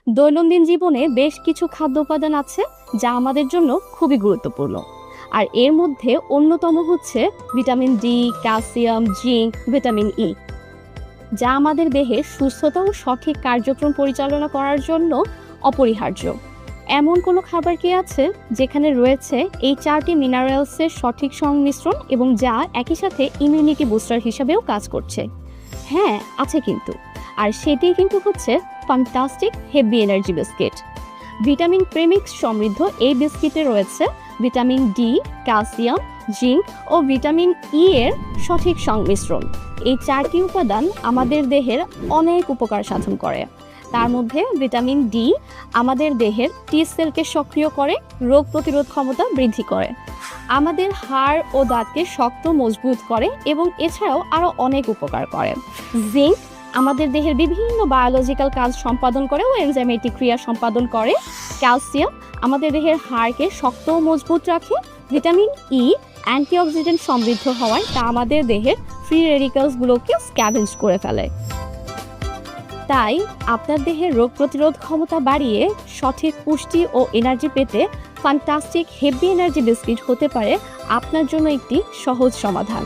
দৈনন্দিন জীবনে বেশ কিছু খাদ্য উপাদান আছে যা আমাদের জন্য খুবই গুরুত্বপূর্ণ। আর এর মধ্যে অন্যতম হচ্ছে vitamin D, calcium, zinc, vitamin E, যা আমাদের দেহের সুস্থতা ও সঠিক কার্যক্রম পরিচালনা করার জন্য অপরিহার্য। এমন কোনো খাবার কি আছে যেখানে রয়েছে এই চারটি মিনারেলসের সঠিক সংমিশ্রণ এবং যা একই সাথে ইমিউনিটি বুস্টার হিসেবেও কাজ করছে? হ্যাঁ, আছে কিন্তু। আর সেটিই কিন্তু হচ্ছে fantastic heavy energy biscuit. Vitamin premix সমৃদ্ধ এই বিস্কিটে রয়েছে ভিটামিন ডি, ক্যালসিয়াম, জিঙ্ক ও ভিটামিন ই এর সঠিক সংমিশ্রণ। এই চারটি উপাদান আমাদের দেহের অনেক উপকার সাধন করে। তার মধ্যে ভিটামিন ডি আমাদের দেহের টি সেলকে সক্রিয় করে, রোগ প্রতিরোধ ক্ষমতা বৃদ্ধি করে, আমাদের হাড় ও দাঁতকে শক্ত মজবুত করে এবং এছাড়াও আরও অনেক উপকার করে। জিঙ্ক আমাদের দেহের বিভিন্ন বায়োলজিক্যাল কাজ সম্পাদন করে ও এনজাইমেটিক ক্রিয়া সম্পাদন করে। ক্যালসিয়াম আমাদের দেহের হাড়কে শক্ত ও মজবুত রাখে। ভিটামিন ই অ্যান্টিঅক্সিডেন্ট সমৃদ্ধ হওয়ায় তা আমাদের দেহের ফ্রি রেডিক্যালসগুলোকে স্ক্যাভেঞ্জ করে ফেলে। তাই আপনার দেহের রোগ প্রতিরোধ ক্ষমতা বাড়িয়ে সঠিক পুষ্টি ও এনার্জি পেতে ফ্যান্টাস্টিক হেভি এনার্জি বিস্কিট হতে পারে আপনার জন্য একটি সহজ সমাধান।